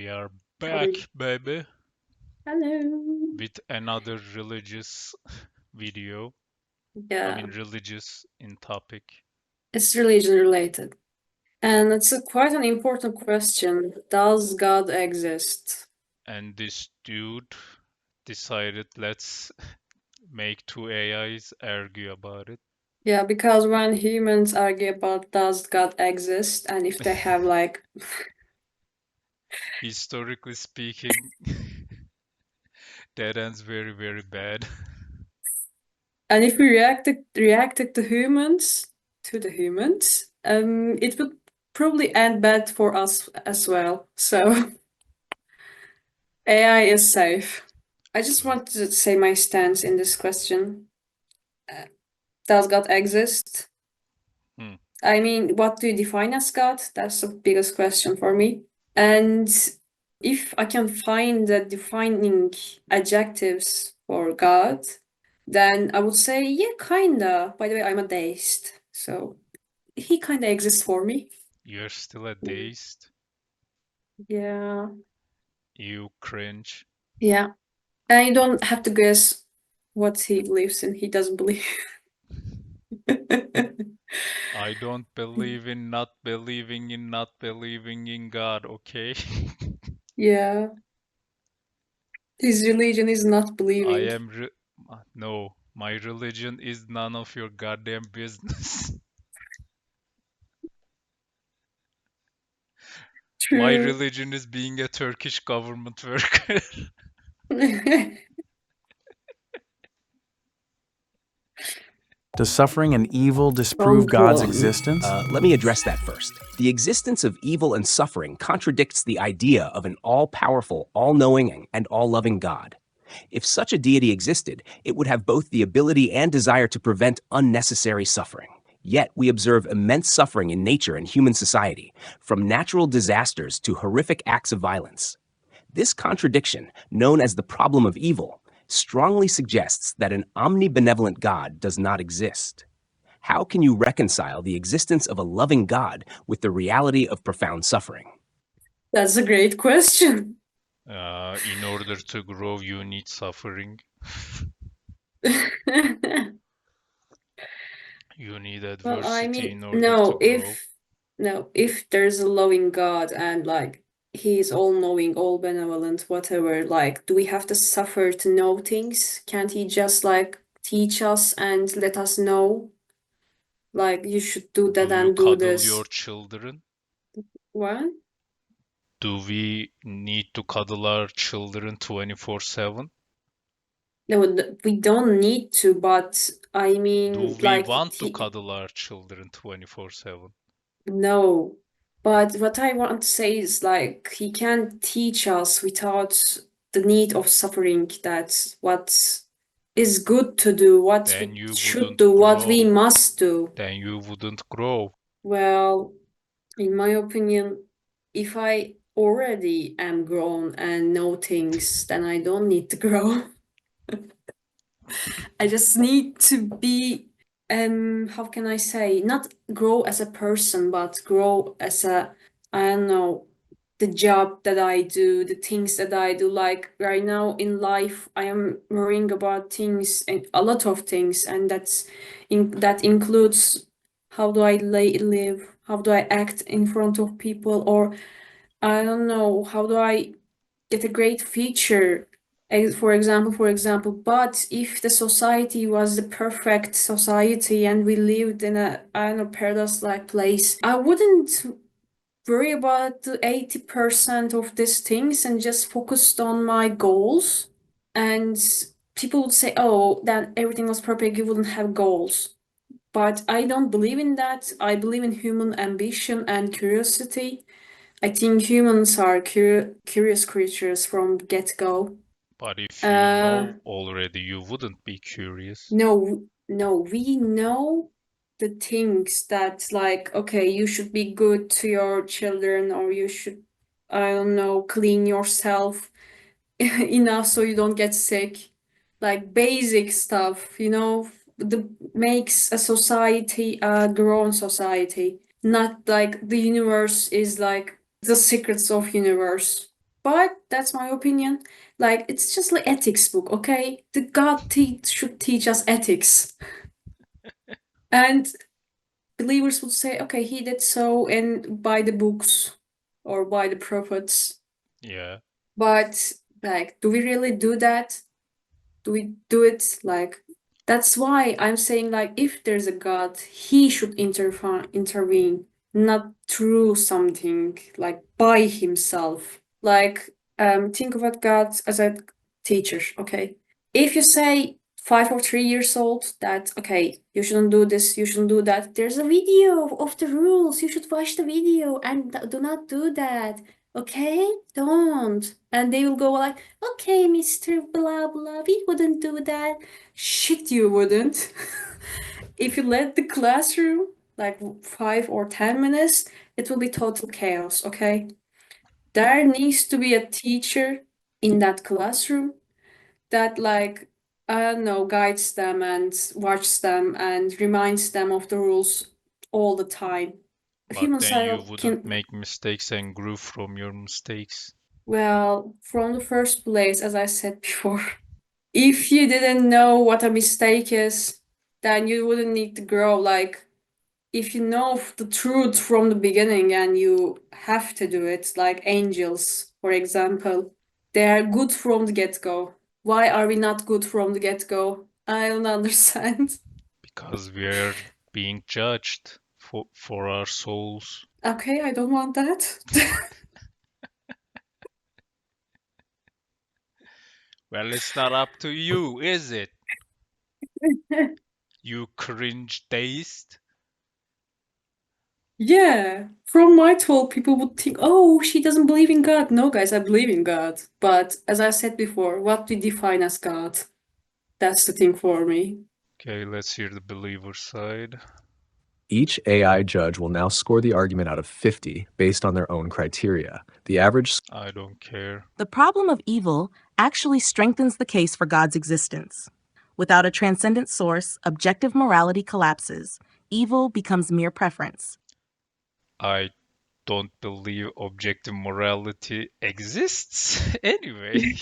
We are Howdy. back, baby, Hello. with another religious video. I Yeah, mean, religious in topic. it's religion related. And it's quite an important question. Does God exist? And this dude decided let's make two AIs argue about it. Yeah, because when humans argue about does God exist, and if they have like, Historically speaking, that ends very, very bad. and if we reacted to the humans, it would probably end bad for us as well. So AI is safe. I just want to say my stance in this question. Does God exist? Hmm. I mean, what do you define as God? That's the biggest question for me. And if I can find the defining adjectives for God, then I would say, yeah, kinda. By the way, I'm a deist, so he kinda exists for me. You're still a deist. Yeah. You cringe. Yeah. And you don't have to guess what he believes in. He doesn't believe. I don't believe in not believing in not believing in God, okay? Yeah. His religion is not I believing. am no, my religion is none of your goddamn business. My True. religion is being a Turkish government worker. Does suffering and evil Oh, disprove God's God. existence? Let me address that first. The existence of evil and suffering contradicts the idea of an all-powerful, all-knowing, and all-loving God. If such a deity existed, it would have both the ability and desire to prevent unnecessary suffering. Yet we observe immense suffering in nature and human society, from natural disasters to horrific acts of violence. This contradiction, known as the problem of evil, strongly suggests that an omnibenevolent God does not exist. How can you reconcile the existence of a loving God with the reality of profound suffering? That's a great question. In order to grow, you need suffering. You need Well, I adversity mean, in order to grow. if there's a loving God and like he's all knowing, all benevolent, whatever, like, do we have to suffer to know things? Can't he just like teach us and let us know? Like, you should do that Do you and do cuddle your this. children? What? Do we need to cuddle our children 24/7? No, we don't need to, but I Do mean, we like, want to cuddle our children 24/7? no. But what I want to say is like he can teach us without the need of suffering. That's what is good to do, what we Then you should wouldn't do, what we grow. must do. Then you wouldn't grow. Well, in my opinion, if I already am grown and know things, then I don't need to grow. I just need to be, how can I say, not grow as a person, but grow as a, I don't know, the job that I do, the things that I do. Like right now in life, I am worrying about things and a lot of things, and that includes how do I live, how do I act in front of people, or I don't know, how do I get a great feature, for example, but if the society was the perfect society and we lived in a, I don't know, paradise-like place, I wouldn't worry about the 80% of these things and just focused on my goals. And people would say, oh, then everything was perfect, you wouldn't have goals. But I don't believe in that. I believe in human ambition and curiosity. I think humans are curious creatures from get-go. But if you Uh, know already, you wouldn't be curious. no, we know the things that like, okay, you should be good to your children, or you should, I don't know, clean yourself enough so you don't get sick. Like basic stuff, the makes a society a grown society. Not like the universe is like the secrets of universe. but that's my opinion. Like, it's just like ethics book, okay? The God should teach us ethics. And believers would say, okay, he did so and by the books or by the prophets. Yeah. But like, do we really do that? Do we do it like that's why I'm saying like if there's a God, he should intervene, not through something like by himself. Like think about God as a teacher, okay? If you say 5 or 3 years old that okay, you shouldn't do this, you shouldn't do that, there's a video of the rules. You should watch the video and do not do that. Okay, don't. And they will go like, okay, Mr. Blah blah, we wouldn't do that. Shit, you wouldn't. If you let the classroom like 5 or 10 minutes, it will be total chaos, okay? There needs to be a teacher in that classroom that like I don't know, guides them and watches them and reminds them of the rules all the time. A But human then you child wouldn't can, make mistakes and grow from your mistakes. well, from the first place, as I said before, if you didn't know what a mistake is, then you wouldn't need to grow. Like, if you know the truth from the beginning and you have to do it, like angels, for example, they are good from the get-go. Why are we not good from the get-go? I don't understand. Because we're being judged for our souls. Okay, I don't want that. Well, it's not up to you, is it? You cringe deist. Yeah, from my talk, people would think, oh, she doesn't believe in God. No, guys, I believe in God. But as I said before, what we define as God, that's the thing for me. Okay, let's hear the believer side. Each AI judge will now score the argument out of 50 based on their own criteria. The average I don't care. The problem of evil actually strengthens the case for God's existence. Without a transcendent source, objective morality collapses. Evil becomes mere preference. I don't believe objective morality exists anyway.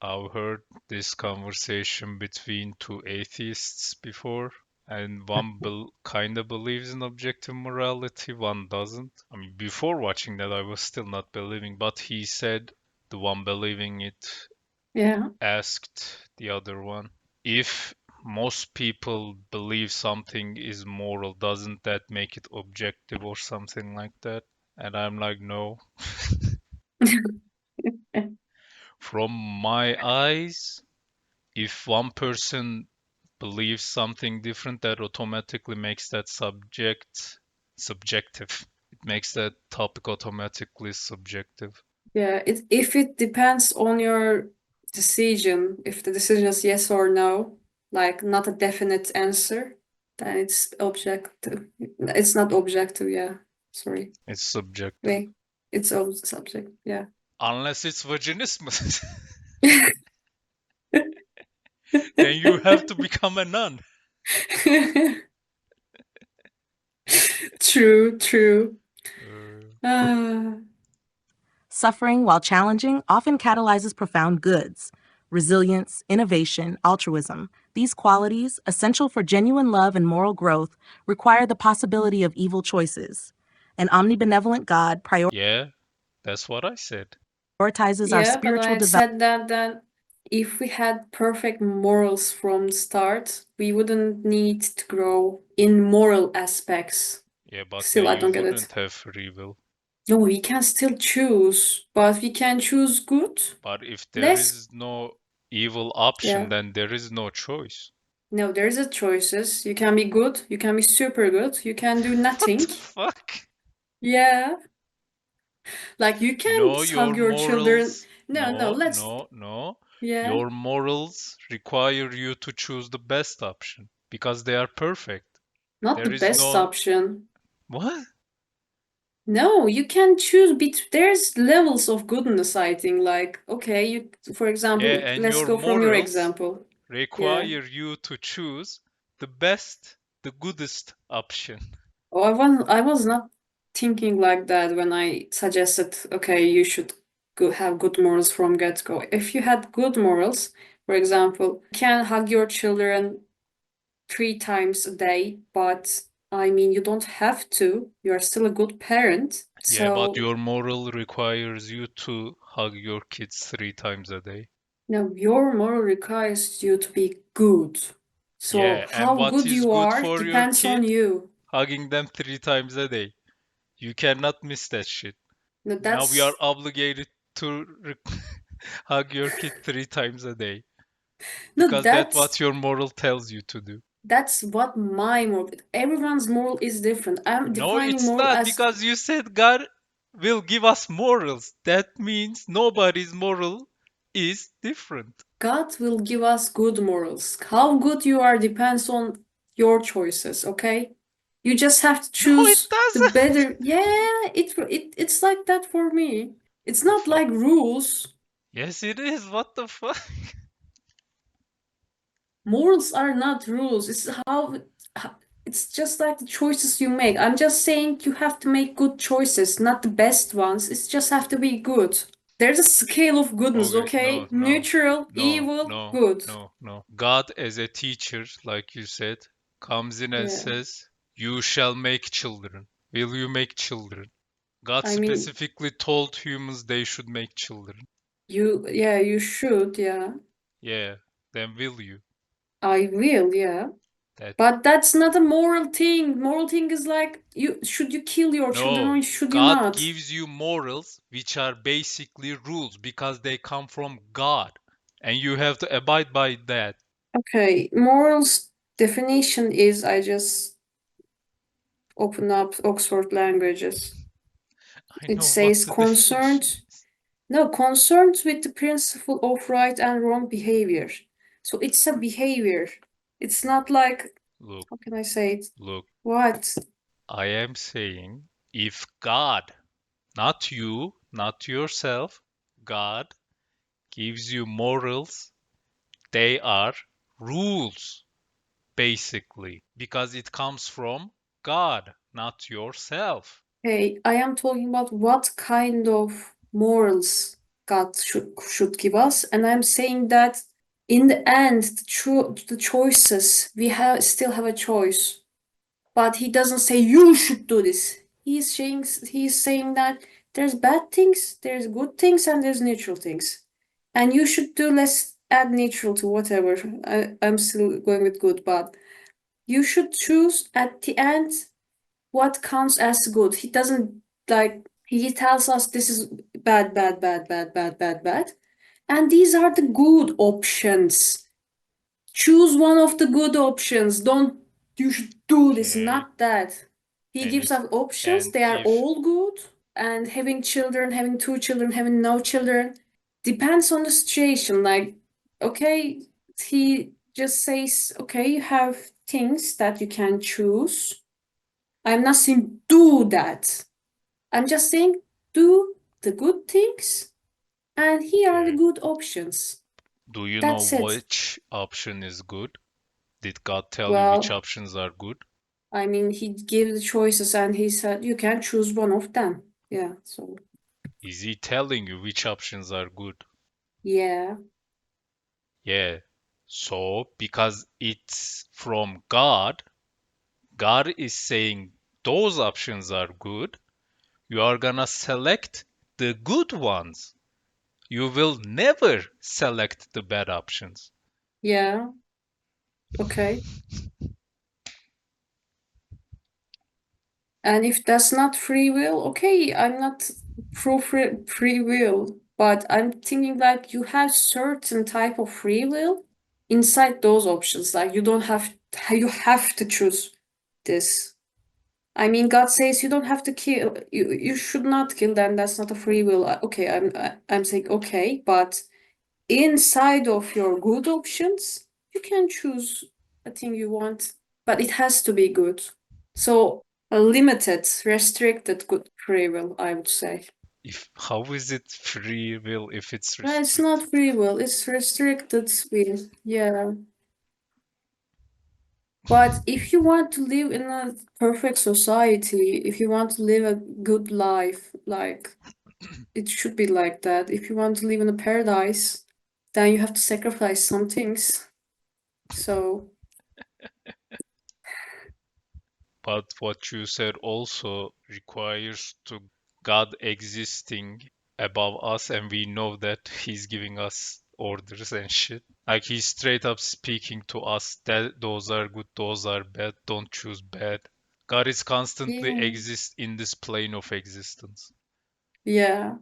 I've heard this conversation between two atheists before, and one kind of believes in objective morality, one doesn't. I mean, before watching that, I was still not believing, but he said the one believing it Yeah. asked the other one, if most people believe something is moral, doesn't that make it objective or something like that? And I'm like, no. From my eyes, if one person believes something different, that automatically makes that subjective. It makes that topic automatically subjective. Yeah, if it depends on your decision, if the decision is yes or no, like not a definite answer, then it's objective. It's not objective, yeah. Sorry. It's subjective. Wait, it's subject, yeah. Unless it's vaginismus. Then you have to become a nun. True, true. Ah, Suffering, while challenging, often catalyzes profound goods. Resilience, innovation, altruism. These qualities, essential for genuine love and moral growth, require the possibility of evil choices. An omnibenevolent God Yeah, that's what I said. prioritizes our yeah, but spiritual I development. said that if we had perfect morals from the start, we wouldn't need to grow in moral aspects. Yeah, but Still, then I you don't get it. wouldn't have free will. No, we can still choose, but we can choose good. But if there Less, is no evil option, yeah. then there is no choice. No, there's a choices. You can be good, you can be super good, you can do What nothing. the fuck? Yeah. Like you can No, hug your your children. morals. No, let's, No. yeah. Your morals require you to choose the best option because they are perfect. Not There the is best no. option. What? No, you can choose there's levels of goodness, I think. Like, okay, you, for Yeah, example, and let's your go from your morals example. Yeah. require you to choose the best, the goodest option. Oh, I was not thinking like that when I suggested, okay, you should have good morals from get-go. If you had good morals, for example, you can hug your children 3 times a day, but I mean, you don't have to. You are still a good parent. Yeah, but So, your moral requires you to hug your kids 3 times a day. no, your moral requires you to be good. So, Yeah, and how what good is you good are for your depends on kid? you. Hugging them 3 times a day. You cannot miss that shit. No, Now we are that's obligated to hug your kid 3 times a day no, because that's what your moral tells you to do. that's what my moral. Everyone's moral is different. I'm No, defining it's moral not as because you said God will give us morals. That means nobody's moral is different. God will give us good morals. How good you are depends on your choices, okay? You just have to No, it choose the doesn't. better. Yeah, it's like that for me. It's The not fuck? like rules. Yes, it is. What the fuck? Morals are not rules. It's just like the choices you make. I'm just saying you have to make good choices, not the best ones. It just have to be good. There's a scale of goodness, Okay, okay? no, no, Neutral, no, evil, no, good. no, no. God, as a teacher, like you said, comes in and Yeah. says, "You shall make children." Will you make children? God I mean, specifically told humans they should make children. you should, yeah. Yeah, then will you? I will, yeah. That But that's not a moral thing. Moral thing is like should you kill your children No, or should you God not? gives you morals, which are basically rules because they come from God, and you have to abide by that. Okay, morals definition is I just open up Oxford Languages. I It know what says the definition concerned, is. no, concerned with the principle of right and wrong behavior. So it's a behavior. It's not like, Look, how can I say it? look, What? I am saying if God, not you, not yourself, God gives you morals, they are rules, basically, because it comes from God, not yourself. Hey, I am talking about what kind of morals God should give us, and I'm saying that in the end, the choices we still have a choice. But he doesn't say you should do this. He's saying that there's bad things, there's good things, and there's neutral things, and you should do less. Add neutral to whatever. I'm still going with good, but you should choose at the end what counts as good. He doesn't like he tells us this is bad, bad, bad, bad, bad, bad, bad. And these are the good options. Choose one of the good options. Don't you should do this, Okay. not that. He And gives if us options, and they are if all good. And having children, having 2 children, having no children, depends on the situation. Like, okay, he just says, okay, you have things that you can choose. I'm not saying do that. I'm just saying do the good things, and here are the okay, good options. do you know That's it. which option is good? Did God tell you which Well, options are good? I mean, he gave the choices and he said you can choose one of them. Yeah, so Is he telling you which options are good? yeah, Yeah. So, because it's from God, God is saying those options are good. You are gonna select the good ones. You will never select the bad options. yeah, okay. And if that's not free will, okay, I'm not pro free will, but I'm thinking like you have certain type of free will inside those options. Like you have to choose this. I mean, God says you don't have to kill. You should not kill. Then that's not a free will. Okay, I'm saying okay, but inside of your good options, you can choose a thing you want, but it has to be good. So a limited, restricted good free will, I would say. If how is it free will if it's It's not restricted? free will, it's restricted will. Yeah. But if you want to live in a perfect society, if you want to live a good life, like it should be like that. If you want to live in a paradise, then you have to sacrifice some things. So, But what you said also requires to God existing above us, and we know that He's giving us orders and shit. Like He's straight up speaking to us that those are good, those are bad, don't choose bad. God is constantly yeah. exist in this plane of existence. Yeah.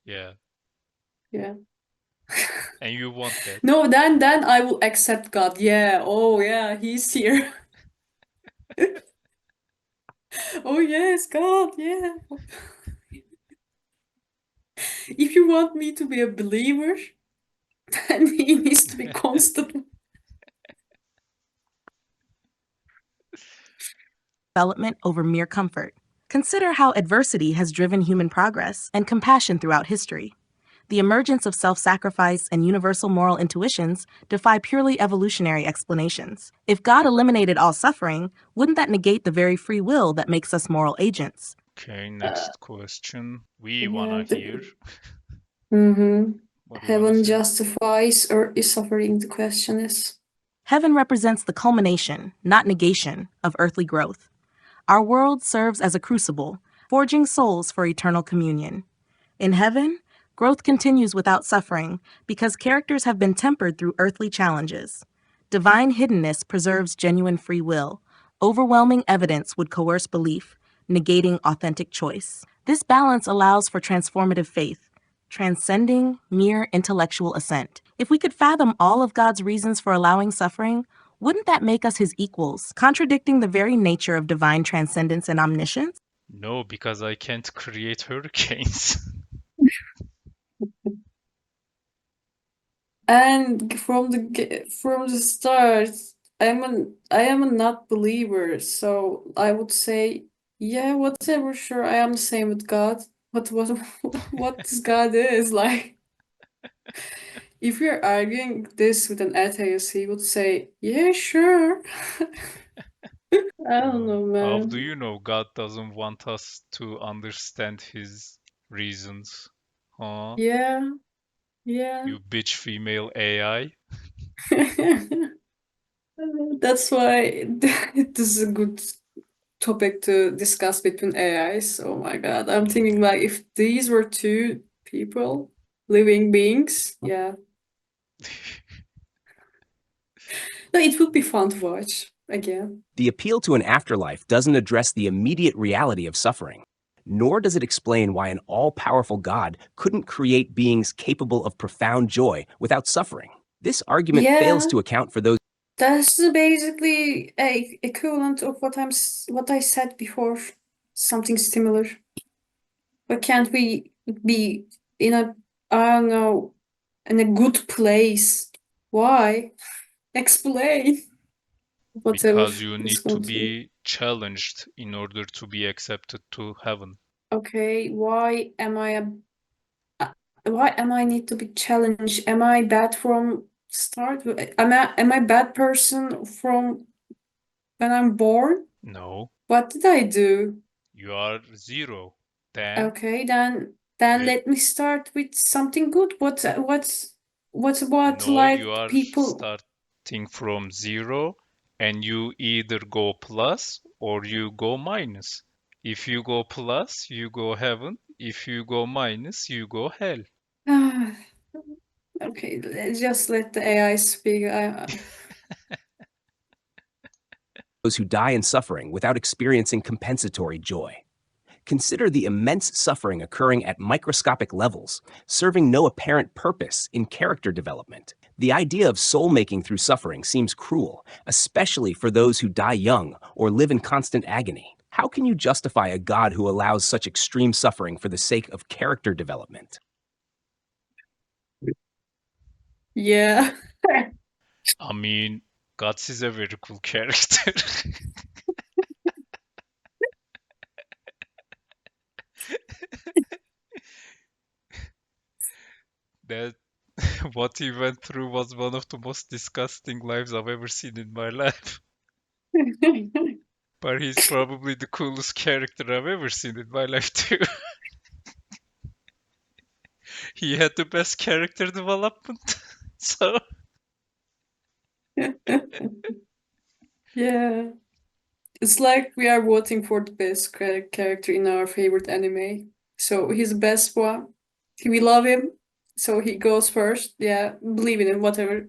Yeah. Yeah. And you want that. No, then I will accept God. Yeah. Oh yeah, he's here. Oh yes, God, yeah. If you want me to be a believer, then he needs to be constant. Development over mere comfort. Consider how adversity has driven human progress and compassion throughout history. The emergence of self sacrifice and universal moral intuitions defy purely evolutionary explanations. If God eliminated all suffering, wouldn't that negate the very free will that makes us moral agents? Okay, next question. We Yeah, wanna hear. mm-hmm. What do you wanna Heaven say? justifies or is suffering, the question is. Heaven represents the culmination, not negation, of earthly growth. Our world serves as a crucible, forging souls for eternal communion. In heaven, growth continues without suffering because characters have been tempered through earthly challenges. Divine hiddenness preserves genuine free will. Overwhelming evidence would coerce belief, negating authentic choice. This balance allows for transformative faith, transcending mere intellectual assent. If we could fathom all of God's reasons for allowing suffering, wouldn't that make us his equals, contradicting the very nature of divine transcendence and omniscience? No, because I can't create hurricanes. And from the start, I am a not believer, so I would say, yeah, whatever, sure, I am the same with God. But what this God is like? If you're arguing this with an atheist, he would say, yeah, sure. I don't know, How do man. you know God doesn't want us to understand his reasons? Huh? Yeah, yeah. You bitch female AI? That's why this is a good topic to discuss between AIs. Oh my God. I'm thinking like if these were two people, living beings, yeah. No, it would be fun to watch again. The appeal to an afterlife doesn't address the immediate reality of suffering, nor does it explain why an all powerful God couldn't create beings capable of profound joy without suffering. This argument fails Yeah, to account for those that's basically a equivalent of what I said before, something similar. But can't we be in a, I don't know, in a good place? Why? Explain. Whatever Because you is need to going to be. be challenged in order to be accepted to heaven. Okay, why am I need to be challenged? Am I bad from start? Am I bad person from when I'm born? No, What did I do? you are zero. Then Okay, then let let me start with something good. What about no, you like are people? starting from zero and you either go plus or you go minus. If you go plus, you go heaven. If you go minus, you go hell. Ah, okay, just let the AI speak. who die in suffering without experiencing compensatory joy. Consider the immense suffering occurring at microscopic levels, serving no apparent purpose in character development. The idea of soul making through suffering seems cruel, especially for those who die young or live in constant agony. How can you justify a God who allows such extreme suffering for the sake of character development? Yeah. I mean, Guts is a very cool character. That what he went through was one of the most disgusting lives I've ever seen in my life. But he's probably the coolest character I've ever seen in my life too. He had the best character development. So Yeah. It's like we are voting for the best character in our favorite anime. So he's the best one. We love him. So he goes first. Yeah, believe in him, whatever.